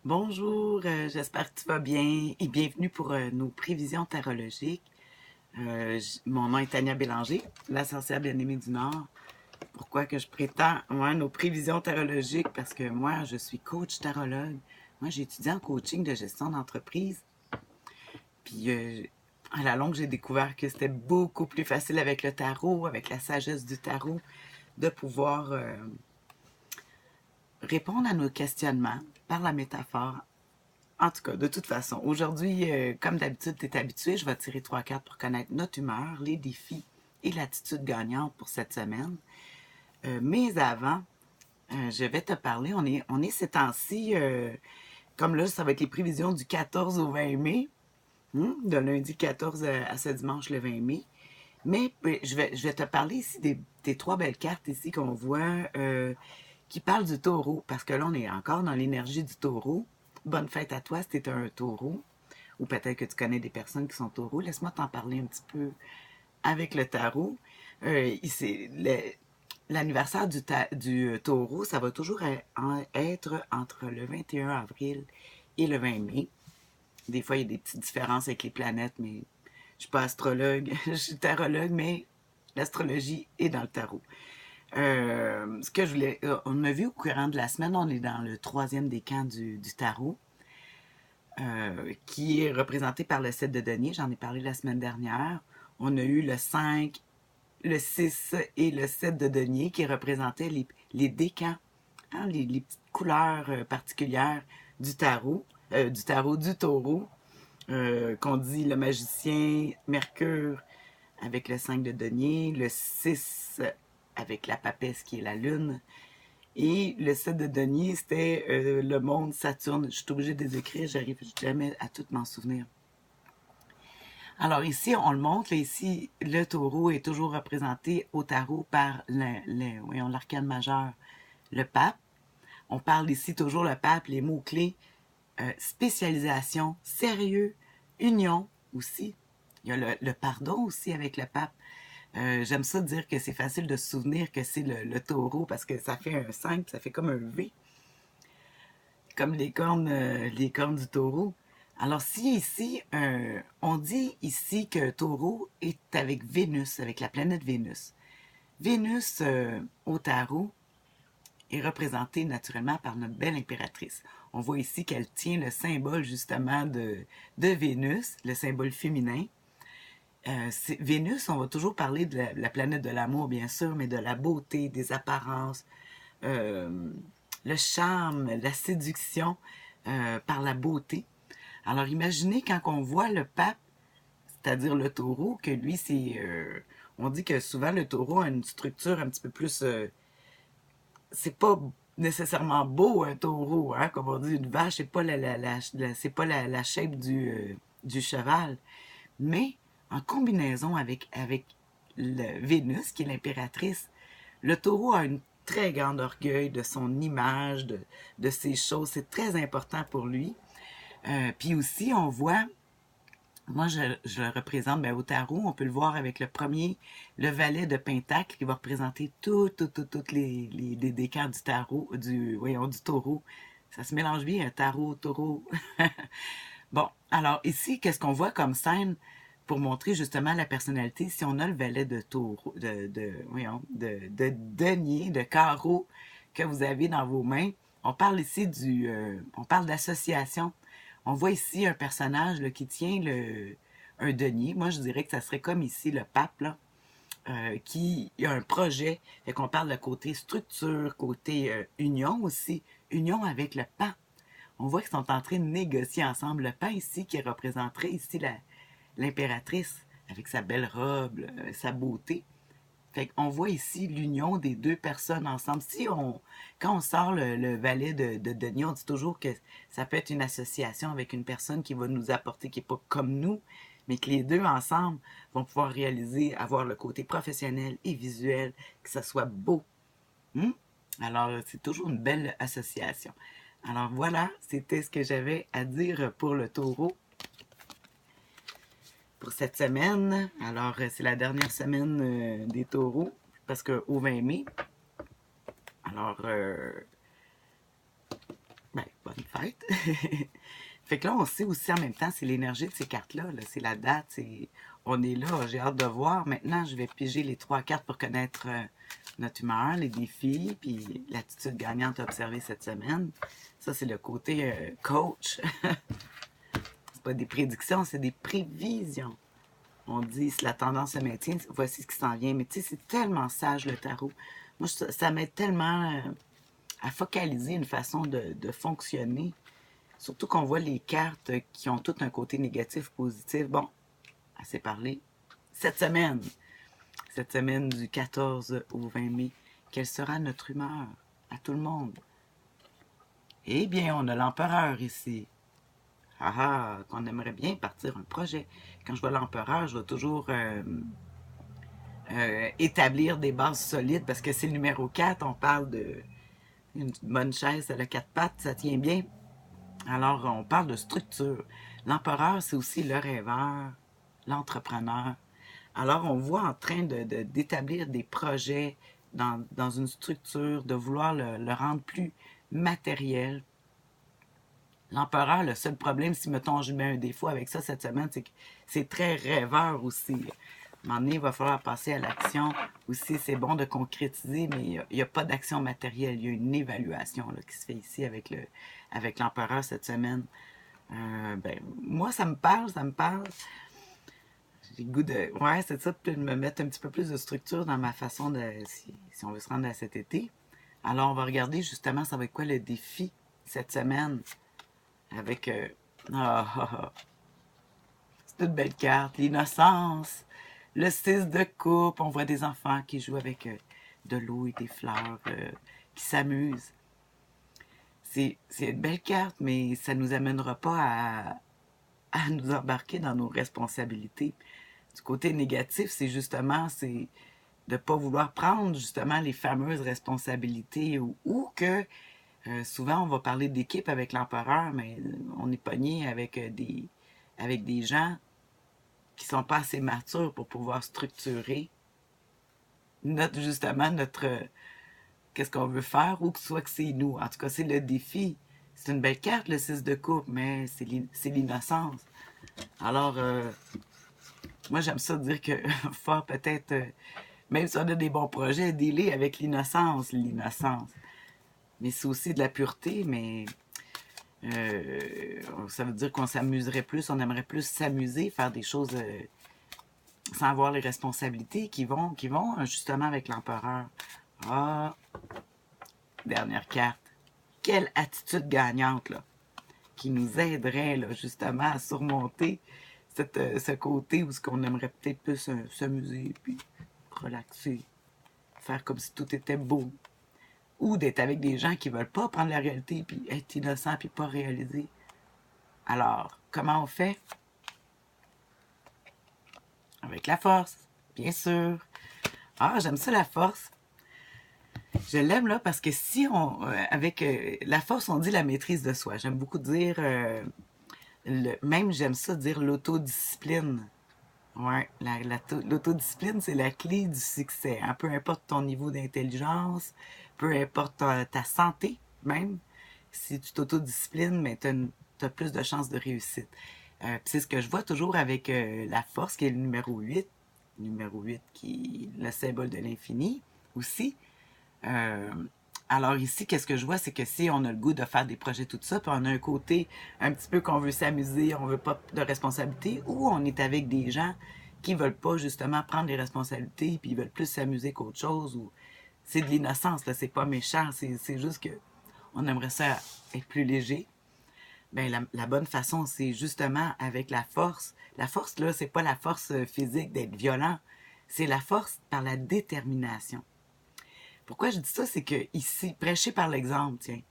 Bonjour, j'espère que tu vas bien et bienvenue pour nos prévisions tarologiques. Mon nom est Tania Bélanger, la sorcière bien-aimée du Nord. Pourquoi que je prétends nos prévisions tarologiques? Parce que moi, je suis coach tarologue. Moi, j'ai étudié en coaching de gestion d'entreprise. Puis, à la longue, j'ai découvert que c'était beaucoup plus facile avec le tarot, avec la sagesse du tarot, de pouvoir répondre à nos questionnements par la métaphore. En tout cas, de toute façon, aujourd'hui, comme d'habitude, tu es habitué, je vais tirer trois cartes pour connaître notre humeur, les défis et l'attitude gagnante pour cette semaine. Mais avant, je vais te parler, on est ces temps-ci, comme là, ça va être les prévisions du 14 au 20 mai, de lundi 14 à ce dimanche le 20 mai. Mais je vais te parler ici des trois belles cartes ici qu'on voit qui parlent du taureau, parce que là, on est encore dans l'énergie du taureau. Bonne fête à toi si tu es un taureau, ou peut-être que tu connais des personnes qui sont taureaux. Laisse-moi t'en parler un petit peu avec le tarot. Ici, l'anniversaire du taureau, ça va toujours être entre le 21 avril et le 20 mai. Des fois, il y a des petites différences avec les planètes, mais je suis pas astrologue, je suis tarologue, mais l'astrologie est dans le tarot. Ce que je voulais, on a vu au courant de la semaine, on est dans le troisième décan du tarot, qui est représenté par le 7 de denier. J'en ai parlé la semaine dernière. On a eu le 5, le 6 et le 7 de denier qui représentaient les décans, hein, les petites couleurs particulières du tarot, du taureau, qu'on dit le magicien, Mercure avec le 5 de denier, le 6 avec la papesse qui est la lune, et le 7 de denier, c'était le monde Saturne. Je suis obligée de les écrire, j'arrive jamais à tout m'en souvenir. Alors ici, on le montre, là, ici, le taureau est toujours représenté au tarot par l'arcane majeur, le pape. On parle ici toujours le pape, les mots-clés, spécialisation, sérieux, union aussi. Il y a le pardon aussi avec le pape. J'aime ça dire que c'est facile de se souvenir que c'est le taureau parce que ça fait un 5, ça fait comme un V, comme les cornes du taureau. Alors si ici, on dit ici que taureau est avec Vénus, avec la planète Vénus. Vénus au tarot est représentée naturellement par notre belle impératrice. On voit ici qu'elle tient le symbole justement de Vénus, le symbole féminin. Vénus, on va toujours parler de la planète de l'amour, bien sûr, mais de la beauté, des apparences, euh, le charme, la séduction par la beauté. Alors imaginez quand on voit le pape, c'est-à-dire le taureau, que lui, c'est... on dit que souvent le taureau a une structure un petit peu plus... c'est pas nécessairement beau un taureau, hein, comme on dit, une vache, c'est pas c'est pas la shape du cheval. Mais en combinaison avec le Vénus, qui est l'impératrice, le taureau a une très grande orgueil de son image, de ses choses. C'est très important pour lui. Puis aussi, on voit, moi je le représente au tarot, on peut le voir avec le premier, le valet de Pentacle, qui va représenter toutes les décans du tarot, du taureau. Ça se mélange bien, un tarot, taureau. Bon, alors ici, qu'est-ce qu'on voit comme scène pour montrer justement la personnalité? Si on a le valet de taureau, de denier, de carreau que vous avez dans vos mains, on parle ici on parle d'association. On voit ici un personnage là, qui tient un denier. Moi, je dirais que ça serait comme ici le pape, là, qui a un projet. Fait qu'on parle de côté structure, côté union aussi. Union avec le pape. On voit qu'ils sont en train de négocier ensemble. Le pain ici qui représenterait ici l'impératrice avec sa belle robe, sa beauté. Fait qu'on voit ici l'union des deux personnes ensemble. Quand on sort le valet de Denis, on dit toujours que ça peut être une association avec une personne qui va nous apporter, qui n'est pas comme nous, mais que les deux ensemble vont pouvoir réaliser, avoir le côté professionnel et visuel, que ça soit beau. Hmm? Alors, c'est toujours une belle association. Alors voilà, c'était ce que j'avais à dire pour le taureau pour cette semaine. Alors, c'est la dernière semaine des taureaux, parce qu'au 20 mai. Alors, bonne fête. peut-être. Fait que là, on sait aussi en même temps, c'est l'énergie de ces cartes-là. Là. C'est la date, on est là, j'ai hâte de voir. Maintenant, je vais piger les 3 cartes pour connaître notre humeur, les défis, puis l'attitude gagnante à observer cette semaine. Ça, c'est le côté coach. C'est pas des prédictions, c'est des prévisions. On dit, si la tendance se maintient, voici ce qui s'en vient. Mais tu sais, c'est tellement sage le tarot. Moi, ça m'aide tellement à focaliser une façon de fonctionner. Surtout qu'on voit les cartes qui ont tout un côté négatif, positif. Bon, assez parlé. Cette semaine du 14 au 20 mai, quelle sera notre humeur à tout le monde? Eh bien, on a l'empereur ici. Ah ah, qu'on aimerait bien partir un projet. Quand je vois l'empereur, je vais toujours établir des bases solides parce que c'est le numéro 4. On parle de une bonne chaise, elle a 4 pattes, ça tient bien. Alors, on parle de structure. L'empereur, c'est aussi le rêveur, l'entrepreneur. Alors, on voit en train d'établir des projets dans une structure, de vouloir le rendre plus matériel. L'empereur, le seul problème, si mettons je mets un défaut avec ça cette semaine, c'est que c'est très rêveur aussi. À un moment donné, il va falloir passer à l'action. Aussi, c'est bon de concrétiser, mais il n'y a pas d'action matérielle. Il y a une évaluation là, qui se fait ici avec l'empereur cette semaine. Ben, moi, ça me parle, ça me parle. J'ai le goût de. Ouais, c'est ça, de me mettre un petit peu plus de structure dans ma façon de. Si on veut se rendre à cet été. Alors, on va regarder justement, ça va être quoi le défi cette semaine avec. C'est une belle carte. L'innocence. Le 6 de coupe. On voit des enfants qui jouent avec de l'eau et des fleurs, qui s'amusent. C'est une belle carte, mais ça ne nous amènera pas à nous embarquer dans nos responsabilités. Du côté négatif, c'est justement de ne pas vouloir prendre justement les fameuses responsabilités ou que souvent on va parler d'équipe avec l'empereur, mais on est pogné avec des gens qui sont pas assez matures pour pouvoir structurer justement notre qu'est-ce qu'on veut faire ou que soit que c'est nous. En tout cas, c'est le défi. C'est une belle carte, le 6 de coupe, mais c'est l'innocence. Alors, moi, j'aime ça dire que fort peut-être, même si on a des bons projets, dealer avec l'innocence, Mais c'est aussi de la pureté, mais ça veut dire qu'on s'amuserait plus, on aimerait plus s'amuser, faire des choses sans avoir les responsabilités qui vont justement avec l'empereur. Ah, dernière carte. Quelle attitude gagnante, là, qui nous aiderait, là, justement, à surmonter ce côté où ce qu'on aimerait peut-être plus s'amuser, puis relaxer, faire comme si tout était beau. Ou d'être avec des gens qui veulent pas prendre la réalité, puis être innocent, puis pas réaliser. Alors, comment on fait? Avec la force, bien sûr. Ah, j'aime ça, la force. Je l'aime là parce que si on, avec la force, on dit la maîtrise de soi. J'aime beaucoup dire, même j'aime ça dire l'autodiscipline. Ouais, l'autodiscipline, c'est la clé du succès. Hein. Peu importe ton niveau d'intelligence, peu importe ta santé, même, si tu t'autodisciplines, mais t'as plus de chances de réussite. C'est ce que je vois toujours avec la force, qui est le numéro 8. Numéro 8 qui est le symbole de l'infini aussi. Euh, alors ici, qu'est-ce que je vois, c'est que si on a le goût de faire des projets, tout ça, puis on a un côté un petit peu qu'on veut s'amuser, on veut pas de responsabilité, ou on est avec des gens qui veulent pas justement prendre les responsabilités, puis ils veulent plus s'amuser qu'autre chose, ou c'est de l'innocence, là, c'est pas méchant, c'est juste que on aimerait ça être plus léger. Ben la bonne façon, c'est justement avec la force. La force, là, c'est pas la force physique d'être violent, c'est la force par la détermination. Pourquoi je dis ça, c'est que ici, prêcher par l'exemple, tiens.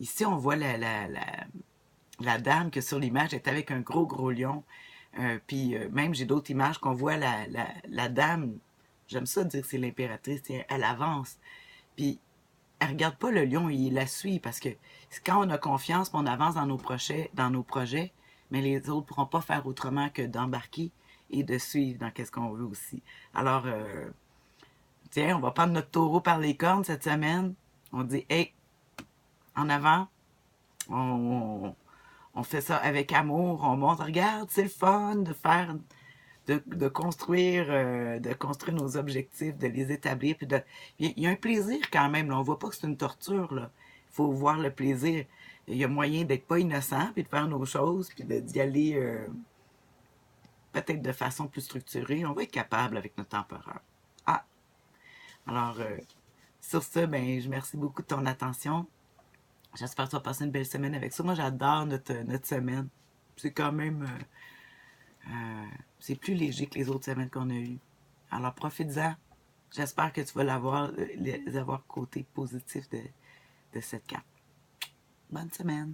Ici, on voit la dame que sur l'image est avec un gros lion. Puis même, j'ai d'autres images qu'on voit la dame, j'aime ça dire que c'est l'impératrice, tiens, elle avance. Puis elle regarde pas le lion, il la suit parce que quand on a confiance, on avance dans nos projets, mais les autres ne pourront pas faire autrement que d'embarquer et de suivre dans qu'est-ce qu'on veut aussi. Alors, tiens, on va prendre notre taureau par les cornes cette semaine. On dit, hey, en avant, On, on fait ça avec amour, on montre, regarde, c'est le fun de faire, de construire nos objectifs, de les établir. Puis il y a un plaisir quand même, là. On voit pas que c'est une torture, là. Il faut voir le plaisir. Il y a moyen d'être pas innocent, puis de faire nos choses, puis d'y aller peut-être de façon plus structurée. On va être capable avec notre temporaire. Ah, alors, sur ce, ben, je remercie beaucoup de ton attention. J'espère que tu vas passer une belle semaine avec ça. Moi, j'adore notre semaine. C'est quand même... c'est plus léger que les autres semaines qu'on a eues. Alors, profite-en. J'espère que tu vas les avoir côté positif de cette carte. Bonne semaine.